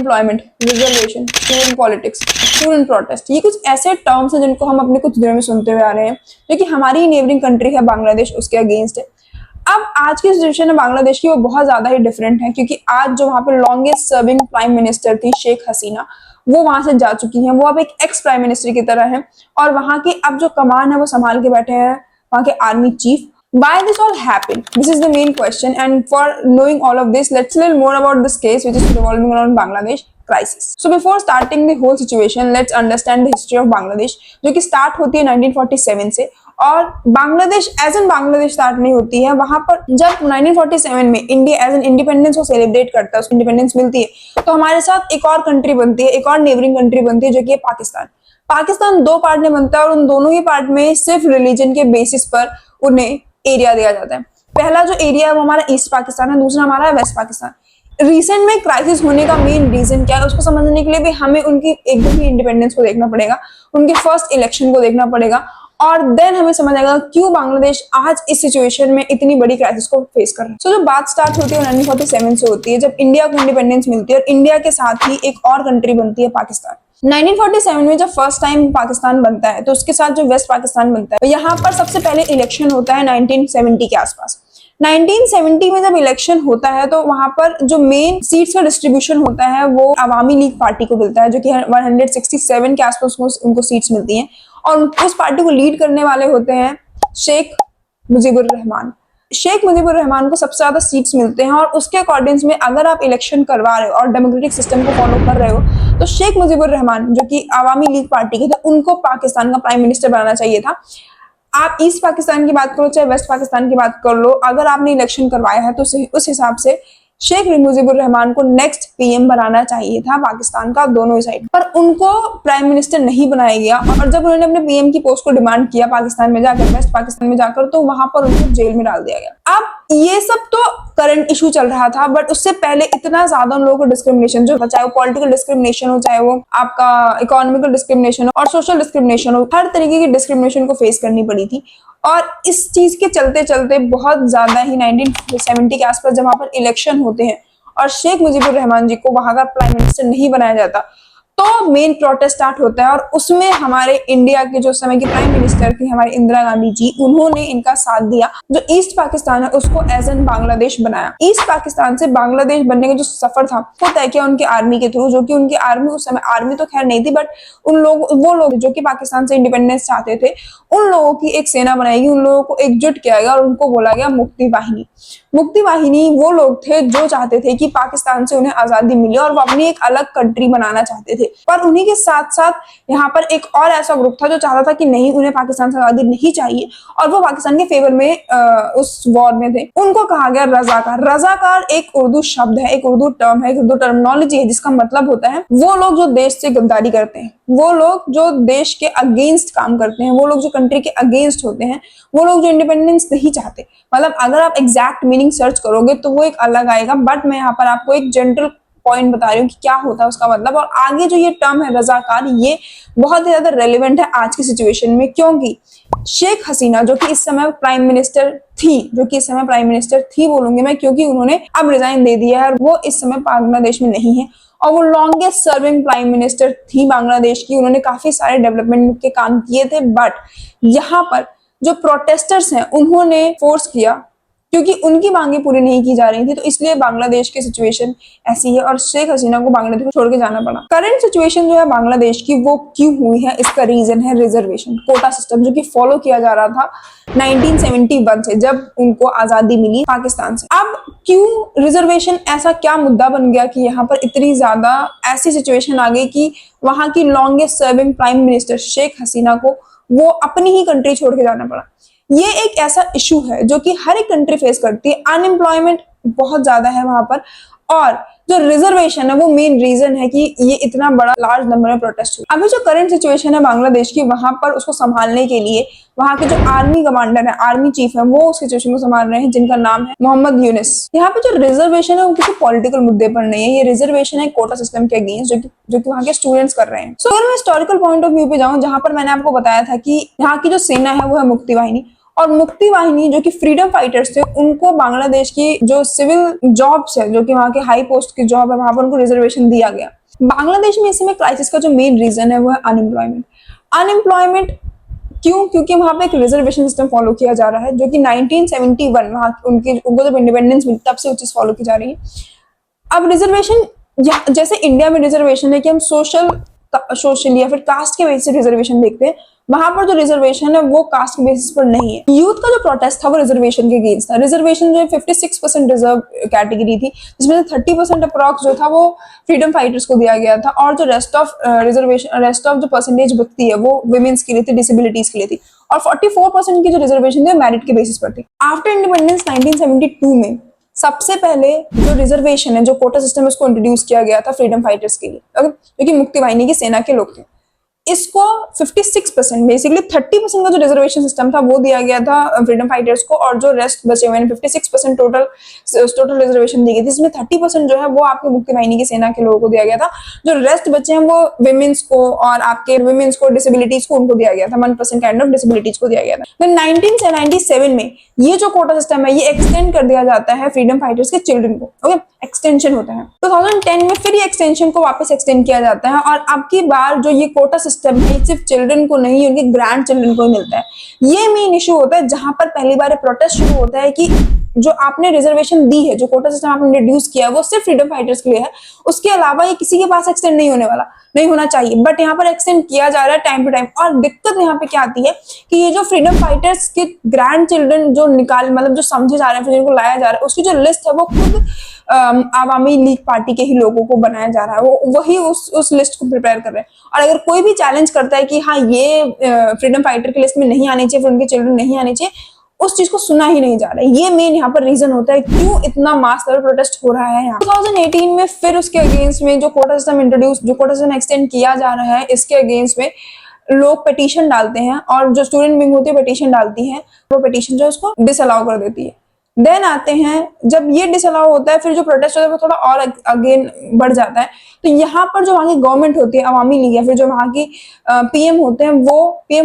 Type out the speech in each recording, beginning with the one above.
Unemployment, reservation, student politics, student protest, ये कुछ ऐसे टर्म्स हैं जिनको हम अपने कुछ दिनों में सुनते हुए आ रहे हैं, जो कि हमारी नेबरिंग कंट्री है बांग्लादेश, उसके अगेंस्ट है। अब आज की सिचुएशन है बांग्लादेश की, वो बहुत ज्यादा ही डिफरेंट है, क्योंकि आज जो वहां पे लॉन्गेस्ट सर्विंग प्राइम मिनिस्टर थी शेख हसीना, वो वहां से जा चुकी हैं। वो अब एक एक्स प्राइम मिनिस्टर की तरह है और वहां की अब जो कमान है वो संभाल के बैठे हैं वहां के army chief. Why this all happened? This is the main question, and for knowing all of this, let's learn more about this case which is revolving around Bangladesh crisis. So before starting the whole situation, let's understand the history of Bangladesh, जो कि start होती है 1947 से, और Bangladesh as an Bangladesh start नहीं होती है। वहां पर जब 1947 में इंडिया एज एन इंडिपेंडेंस को सेलिब्रेट करता है, उसको इंडिपेंडेंस मिलती है, तो हमारे साथ एक और कंट्री बनती है, एक और नेबरिंग कंट्री बनती है, जो कि है पाकिस्तान। पाकिस्तान दो पार्ट में बनता है और उन दोनों ही पार्ट में सिर्फ रिलीजन के बेसिस पर उन्हें एरिया दिया जाता है। पहला जो एरिया है वो हमारा ईस्ट पाकिस्तान है, दूसरा हमारा है वेस्ट पाकिस्तान। रिसेंट में क्राइसिस होने का मेन रीजन क्या है, उसको समझने के लिए भी हमें उनकी एकदम ही इंडिपेंडेंस को देखना पड़ेगा, उनके फर्स्ट इलेक्शन को देखना पड़ेगा, और देन हमें समझ आएगा क्यों बांग्लादेश आज इस सिचुएशन में इतनी बड़ी क्राइसिस को फेस कर रहा है। सो जो बात स्टार्ट होती है 1947 से होती है, जब इंडिया को इंडिपेंडेंस मिलती है और इंडिया के साथ ही एक और कंट्री बनती है पाकिस्तान। 1947 में जब फर्स्ट टाइम पाकिस्तान बनता है तो उसके साथ जो वेस्ट पाकिस्तान बनता है, यहाँ पर सबसे पहले इलेक्शन होता है 1970 के आसपास। 1970 में जब इलेक्शन होता है तो वहां पर जो मेन सीट्स का डिस्ट्रीब्यूशन होता है वो अवामी लीग पार्टी को मिलता है, जो कि 167 के आसपास उनको सीट्स मिलती हैं, और उस पार्टी को लीड करने वाले होते हैं शेख मुजीबुर रहमान। शेख मुजीबुर रहमान को सबसे ज्यादा सीट्स मिलते हैं, और उसके अकॉर्डिंग्स में अगर आप इलेक्शन करवा रहे हो और डेमोक्रेटिक सिस्टम को फॉलो कर रहे हो, तो शेख मुजीबुर रहमान जो कि अवामी लीग पार्टी के थे, उनको पाकिस्तान का प्राइम मिनिस्टर बनाना चाहिए था। आप ईस्ट पाकिस्तान की बात करो चाहे वेस्ट पाकिस्तान की बात कर लो, अगर आपने इलेक्शन करवाया है तो उस हिसाब से शेख मुजीबुर रहमान को नेक्स्ट पीएम बनाना चाहिए था पाकिस्तान का, दोनों ही साइड पर। उनको प्राइम मिनिस्टर नहीं बनाया गया, और जब उन्होंने अपने पीएम की पोस्ट को डिमांड किया पाकिस्तान में जाकर, वेस्ट पाकिस्तान में जाकर, तो वहां पर उनको जेल में डाल दिया गया। अब ये सब तो करंट इशू चल रहा था, बट उससे पहले इतना ज्यादा उन लोगों को डिस्क्रिमिनेशन जो, चाहे वो पॉलिटिकल डिस्क्रिमिनेशन हो, चाहे वो आपका इकोनॉमिकल डिस्क्रिमिनेशन हो और सोशल डिस्क्रिमिनेशन हो, हर तरीके की डिस्क्रिमिनेशन को फेस करनी पड़ी थी। और इस चीज के चलते चलते बहुत ज्यादा ही 1970 के आसपास जब वहां पर इलेक्शन होते हैं और शेख मुजीबुर रहमान जी को वहां का प्राइम मिनिस्टर नहीं बनाया जाता, तो मेन प्रोटेस्ट स्टार्ट होता है, और उसमें हमारे इंडिया के जो समय की प्राइम मिनिस्टर थी हमारी इंदिरा गांधी जी, उन्होंने इनका साथ दिया। जो ईस्ट पाकिस्तान है उसको एज एन बांग्लादेश बनाया। ईस्ट पाकिस्तान से बांग्लादेश बनने का जो सफर था वो तय किया उनके आर्मी के थ्रू, जो कि उनकी आर्मी उस समय, आर्मी तो खैर नहीं थी, बट वो लोग जो कि पाकिस्तान से इंडिपेंडेंस चाहते थे, उन लोगों की एक सेना बनाएगी, उन लोगों को एकजुट किया गया और उनको बोला गया मुक्ति वाहिनी। मुक्ति वाहिनी वो लोग थे जो चाहते थे कि पाकिस्तान से उन्हें आजादी मिले और वो अपनी एक अलग कंट्री बनाना चाहते थे। पर उन्हीं के साथ साथ यहाँ पर एक और ऐसा ग्रुप था जो चाहता था कि नहीं, उन्हें पाकिस्तान से आजादी नहीं चाहिए, और वो पाकिस्तान के फेवर में उस वॉर में थे। उनको कहा गया रजाकार। रजाकार एक उर्दू शब्द है, एक उर्दू टर्म है, एक उर्दू टर्मिनोलॉजी है, जिसका मतलब होता है वो लोग जो देश से गद्दारी करते हैं, वो लोग जो देश के अगेंस्ट काम करते हैं, वो लोग जो कंट्री के अगेंस्ट होते हैं, वो लोग जो इंडिपेंडेंस नहीं चाहते। मतलब अगर आप एग्जैक्ट मीनिंग सर्च करोगे तो वो एक अलग आएगा, बट मैं यहाँ पर आपको एक जनरल पॉइंट बता रही हूँ कि क्या होता है उसका मतलब। और आगे जो ये टर्म है रजाकार, ये बहुत ही ज्यादा रेलिवेंट है आज की सिचुएशन में, क्योंकि शेख हसीना जो कि इस समय प्राइम मिनिस्टर थी बोलूंगी मैं, क्योंकि उन्होंने अब रिजाइन दे दिया है और वो इस समय बांग्लादेश में नहीं है, और वो लॉन्गेस्ट सर्विंग प्राइम मिनिस्टर थी बांग्लादेश की। उन्होंने काफी सारे डेवलपमेंट के काम किए थे, बट यहाँ पर जो प्रोटेस्टर्स हैं उन्होंने फोर्स किया, क्योंकि उनकी मांगे पूरी नहीं की जा रही थी, तो इसलिए बांग्लादेश की सिचुएशन ऐसी है और शेख हसीना को बांग्लादेश को छोड़ के जाना पड़ा। करंट सिचुएशन जो है बांग्लादेश की, वो क्यों हुई है, इसका रीजन है रिजर्वेशन, कोटा सिस्टम, जो कि फॉलो किया जा रहा था 1971 से, जब उनको आजादी मिली पाकिस्तान से। अब क्यों रिजर्वेशन, ऐसा क्या मुद्दा बन गया कि यहाँ पर इतनी ज्यादा ऐसी सिचुएशन आ गई कि वहां की longest serving prime minister Sheikh Hasina को वो अपनी ही कंट्री छोड़ के जाना पड़ा। ये एक ऐसा इशू है जो कि हर एक कंट्री फेस करती है। अनएम्प्लॉयमेंट बहुत ज्यादा है वहां पर, और जो रिजर्वेशन है वो मेन रीजन है कि ये इतना बड़ा लार्ज नंबर में प्रोटेस्ट हुआ। अभी जो करंट सिचुएशन है बांग्लादेश की, वहां पर उसको संभालने के लिए वहां के जो आर्मी कमांडर है, आर्मी चीफ है, वो उस सिचुएशन को संभाल रहे हैं, जिनका नाम है मोहम्मद यूनिस। यहाँ पे जो रिजर्वेशन है वो किसी पॉलिटिकल मुद्दे पर नहीं है, ये रिजर्वेशन है कोटा सिस्टम के अगेंस्ट, जो कि वहाँ के स्टूडेंट्स कर रहे हैं। सो अगर मैं हिस्टोरिकल पॉइंट ऑफ व्यू पे जाऊँ, जहां पर मैंने आपको बताया था कि यहाँ की जो सेना है वो है मुक्ति वाहिनी, और मुक्ति वाहिनी जो कि फ्रीडम फाइटर्स थे, उनको बांग्लादेश की जो सिविल जॉब्स है, जो कि वहां के हाई पोस्ट की जॉब है, वहां पर उनको रिजर्वेशन दिया गया। बांग्लादेश में इस समय क्राइसिस का जो मेन रीजन है वो है अनएम्प्लॉयमेंट। अनएम्प्लॉयमेंट क्यों? क्योंकि वहां पे एक रिजर्वेशन सिस्टम फॉलो किया जा रहा है, जो कि 1971 वहां उनको जब इंडिपेंडेंस मिली तब से वो चीज फॉलो की जा रही है। अब रिजर्वेशन, जैसे इंडिया में रिजर्वेशन है कि हम सोशल या फिर कास्ट के बेसिस रिजर्वेशन देखते हैं, वहां पर जो रिजर्वेशन है वो कास्ट के बेसिस पर नहीं है। यूथ का जो प्रोटेस्ट था वो रिजर्वेशन के अगेंस्ट था। रिजर्वेशन जो 56% रिजर्व कैटेगरी थी, जिसमें से 30% अप्रॉक्स जो था वो फ्रीडम फाइटर्स को दिया गया था, और जो रेस्ट ऑफ जो परसेंटेज बचती है वो वुमेन्स के लिए थी, डिसेबिलिटीज के लिए थी, और 44% की जो रिजर्वेशन थी मेरिट के बेसिस पर थी। आफ्टर इंडिपेंडेंस 1972 में सबसे पहले जो रिजर्वेशन है, जो कोटा सिस्टम है, उसको इंट्रोड्यूस किया गया था फ्रीडम फाइटर्स के लिए, जो कि मुक्ति वाहिनी की सेना के लोग थे। इसको 56%, बेसिकली 30% का जो रिजर्वेशन सिस्टम था वो दिया गया था फ्रीडम फाइटर्स को, और जो रेस्ट बचे हुए 56% टोटल रिजर्वेशन दी गई थी, इसमें 30% जो है वो आपके मुक्ति वाहिनी की सेना के लोगों को दिया गया था। जो रेस्ट बचे हैं वो विमेन्स को, और आपके विमेन्स को, डिसेबिलिटीज को उनको दिया गया था, 1% काइंड ऑफ डिसेबिलिटीज को दिया गया था। फिर 1997 में ये जो कोटा सिस्टम है ये एक्सटेंड कर दिया जाता है फ्रीडम फाइटर्स के चिल्ड्रन को। ओके, एक्सटेंशन होता है 2010 में, फिर ये एक्सटेंशन को वापस एक्सटेंड किया जाता है, और अब की बार जो ये कोटा सिस्टम है सिर्फ चिल्ड्रन को नहीं, उनके ग्रैंड चिल्ड्रन को ही मिलता है। ये मेन इशू होता है जहां पर पहली बार प्रोटेस्ट शुरू होता है कि जो आपने रिजर्वेशन दी है, जो कोटा सिस्टम आपने इंट्रोड्यूस किया है वो सिर्फ फ्रीडम फाइटर्स के लिए है, उसके अलावा ये किसी के पास एक्सटेंड नहीं होने वाला, नहीं होना चाहिए, बट यहाँ पर एक्सटेंड किया जा रहा है टाइम टू टाइम। और दिक्कत यहाँ पे क्या आती है कि ये जो फ्रीडम फाइटर्स के ग्रैंड चिल्ड्रन जो मतलब जो समझे जा रहे हैं, फिर जिनको लाया जा रहा है, उसकी जो लिस्ट है वो खुद आवामी लीग पार्टी के ही लोगों को बनाया जा रहा है, वो वही उस लिस्ट को प्रिपेयर कर रहे हैं। और अगर कोई भी चैलेंज करता है कि हाँ ये फ्रीडम फाइटर की लिस्ट में नहीं आनी चाहिए, फिर उनके चिल्ड्रन नहीं आने चाहिए, उस चीज को सुना ही नहीं जा रहा है। ये मेन यहाँ पर रीजन होता है क्यों इतना मास लेवल प्रोटेस्ट हो रहा है। 2018 में फिर उसके अगेंस्ट में जो कोटा सिस्टम एक्सटेंड किया जा रहा है, इसके अगेंस्ट में लोग पिटीशन डालते हैं, और जो स्टूडेंट विंग होती है पिटीशन डालती है, वो पिटीशन जो उसको डिसअलाउ कर देती है। देन आते हैं, जब ये डिसअलाउ होता है, फिर जो प्रोटेस्ट होता है वो थोड़ा और अगेन बढ़ जाता है। तो यहाँ पर जो वहाँ की गवर्नमेंट होती है, अवामी लीग, या फिर जो वहाँ की पीएम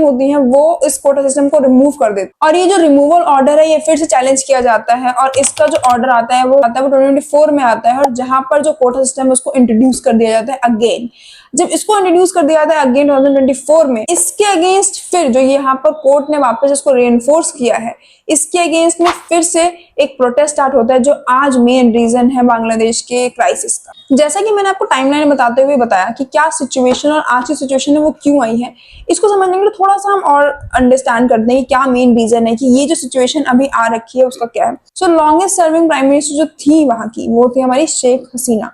होती हैं वो इस कोटा सिस्टम को रिमूव कर देते हैं। और ये जो रिमूवल ऑर्डर है ये फिर से चैलेंज किया जाता है, और इसका जो ऑर्डर आता है वो 2024 में आता है, और जहां पर जो कोटा सिस्टम है उसको इंट्रोड्यूस कर दिया जाता है अगेन। जब इसको इंट्रोड्यूस कर दिया जाता है अगेन 2024 में, इसके अगेंस्ट फिर जो यहाँ पर कोर्ट ने वापस इसको रेनफोर्स किया है, इसके अगेंस्ट में फिर से एक प्रोटेस्ट स्टार्ट होता है, जो आज मेन रीजन है बांग्लादेश के क्राइसिस का। जैसा कि मैंने आपको टाइमलाइन बताते हुए बताया कि क्या सिचुएशन और आज की सिचुएशन है वो क्यों आई है, इसको समझने के लिए थोड़ा सा हम और अंडरस्टैंड करते हैं कि क्या मेन रीजन है कि ये जो सिचुएशन अभी आ रखी है उसका क्या है। सो लॉन्गेस्ट सर्विंग प्राइम मिनिस्टर जो थी वहां की, वो थी हमारी शेख हसीना,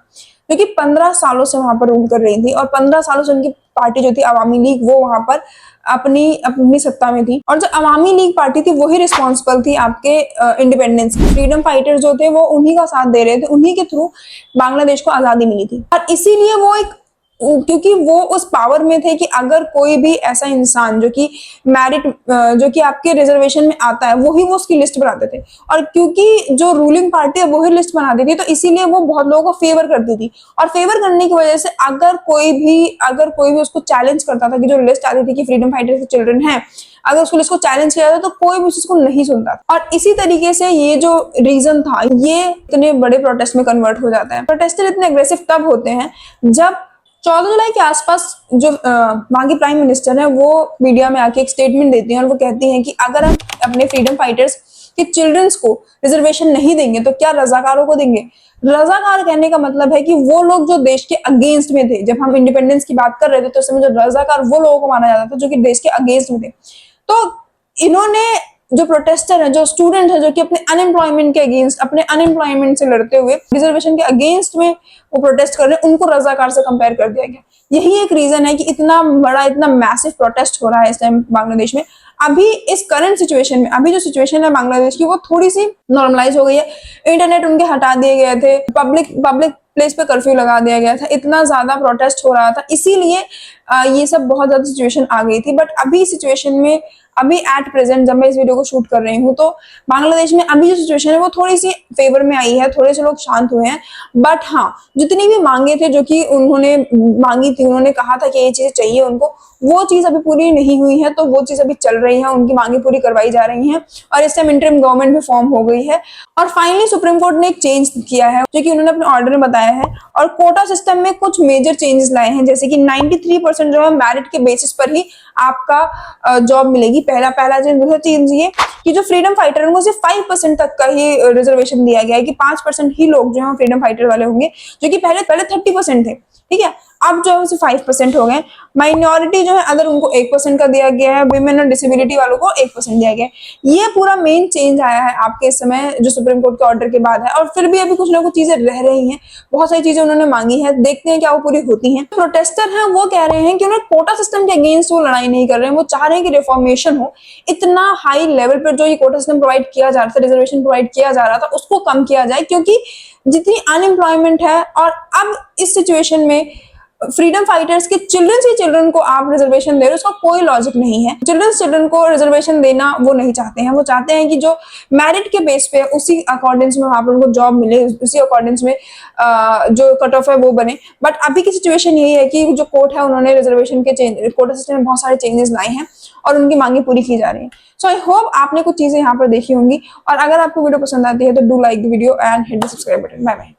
जो कि 15 सालों से वहां पर रूल कर रही थी, और 15 सालों से उनकी पार्टी जो थी अवामी लीग, वो वहां पर अपनी सत्ता में थी। और जो अवामी लीग पार्टी थी वही रिस्पॉन्सिबल थी आपके इंडिपेंडेंस की। फ्रीडम फाइटर्स जो थे वो उन्हीं का साथ दे रहे थे, उन्हीं के थ्रू बांग्लादेश को आजादी मिली थी। और इसीलिए क्योंकि वो उस पावर में थे कि अगर कोई भी ऐसा इंसान जो कि जो कि आपके रिजर्वेशन में आता है, वही वो उसकी लिस्ट बनाते थे। और क्योंकि जो रूलिंग पार्टी है वही लिस्ट बनाती थी, तो इसीलिए वो बहुत लोगों को फेवर करती थी। और फेवर करने की वजह से अगर कोई भी उसको चैलेंज करता था कि जो लिस्ट आती थी कि फ्रीडम फाइटर के चिल्ड्रन है, अगर उसको लिस्ट को चैलेंज किया जाता तो कोई भी उसको नहीं सुनता। और इसी तरीके से ये जो रीजन था ये इतने बड़े प्रोटेस्ट में कन्वर्ट हो जाता है। प्रोटेस्टर इतने अग्रेसिव तब होते हैं जब 14 जुलाई के आसपास जो वहां की प्राइम मिनिस्टर है वो मीडिया में आके एक स्टेटमेंट देती हैं, और वो कहती हैं कि अगर हम अपने फ्रीडम फाइटर्स के चिल्ड्रंस को रिजर्वेशन नहीं देंगे तो क्या रजाकारों को देंगे। रजाकार कहने का मतलब है कि वो लोग जो देश के अगेंस्ट में थे। जब हम इंडिपेंडेंस की बात कर रहे थे तो उस समय जो रजाकार वो लोगों को माना जाता था जो कि देश के अगेंस्ट में थे। तो इन्होंने जो प्रोटेस्टर है, जो स्टूडेंट है, जो कि अपने अनएम्प्लॉयमेंट के अगेंस्ट, अपने अनएम्प्लॉयमेंट से लड़ते हुए रिजर्वेशन के अगेंस्ट में वो प्रोटेस्ट कर रहे हैं, उनको रजाकार से कंपेयर कर दिया गया। यही एक रीजन है कि इतना बड़ा, इतना मैसिव प्रोटेस्ट हो रहा है इस टाइम बांग्लादेश में। अभी इस करंट सिचुएशन में, अभी जो सिचुएशन है बांग्लादेश की वो थोड़ी सी नॉर्मलाइज हो गई है। इंटरनेट उनके हटा दिए गए थे, पब्लिक प्लेस पे कर्फ्यू लगा दिया गया था, इतना ज्यादा प्रोटेस्ट हो रहा था, इसीलिए ये सब बहुत ज्यादा सिचुएशन आ गई थी। बट अभी सिचुएशन में अभी एट प्रेजेंट जब मैं इस वीडियो को शूट कर रही हूँ तो बांग्लादेश में अभी जो सिचुएशन है वो थोड़ी सी फेवर में आई है, थोड़े से लोग शांत हुए हैं। बट हाँ, जितनी भी मांगे थे जो कि उन्होंने मांगी थी, उन्होंने कहा था कि ये चीजें चाहिए उनको, वो चीज अभी पूरी नहीं हुई है, तो वो चीज अभी चल रही है, उनकी मांगे पूरी करवाई जा रही हैं और इस टाइम इंटरिम गवर्नमेंट भी फॉर्म हो गई है। और फाइनली सुप्रीम कोर्ट ने एक चेंज किया है जो कि उन्होंने अपने ऑर्डर में बताया है, और कोटा सिस्टम में कुछ मेजर चेंजेस लाए हैं, जैसे कि 93% जो है मेरिट के बेसिस पर ही आपका जॉब मिलेगी। पहला दूसरा चेंज ये कि जो फ्रीडम फाइटर है उनको सिर्फ 5% तक का ही रिजर्वेशन दिया गया है, कि 5% ही लोग जो है फ्रीडम फाइटर वाले होंगे, जो कि पहले 30% थे, ठीक है, अब जो है 5% हो गए। माइनॉरिटी जो है अगर उनको 1% का दिया गया है, विमेन और डिसेबिलिटी वालों को 1% दिया गया है। ये पूरा मेन चेंज आया है आपके इस समय जो सुप्रीम कोर्ट के ऑर्डर के बाद है, और फिर भी अभी कुछ ना कुछ चीजें रह रही हैं, बहुत सारी चीजें उन्होंने मांगी है, देखते हैं क्या वो पूरी होती हैं। प्रोटेस्टर हैं वो कह रहे हैं कि उन्हें कोटा सिस्टम के अगेंस्ट वो लड़ाई नहीं कर रहे हैं, वो चाह रहे हैं कि रिफॉर्मेशन हो। इतना हाई लेवल पर जो ये कोटा सिस्टम प्रोवाइड किया जा रहा था, रिजर्वेशन प्रोवाइड किया जा रहा था, उसको कम किया जाए, क्योंकि जितनी अनएम्प्लॉयमेंट है, और अब इस सिचुएशन में फ्रीडम फाइटर्स के चिल्ड्रन को आप रिजर्वेशन दे रहे हो, उसका कोई लॉजिक नहीं है। चिल्ड्रन को रिजर्वेशन देना वो नहीं चाहते हैं, वो चाहते हैं कि जो मेरिट के बेस पे उसी अकॉर्डिंग्स में वहां पर उनको जॉब मिले, उसी अकॉर्डिंग्स में जो कट ऑफ है वो बने। बट अभी की सिचुएशन यही है कि जो कोर्ट है उन्होंने रिजर्वेशन के कोटा सिस्टम में बहुत सारे चेंजेस लाए हैं और उनकी मांगे पूरी की जा रही है। सो आई होप आपने कुछ चीजें यहाँ पर देखी होंगी, और अगर आपको वीडियो पसंद आती है तो do like the video and hit the subscribe button. Bye bye.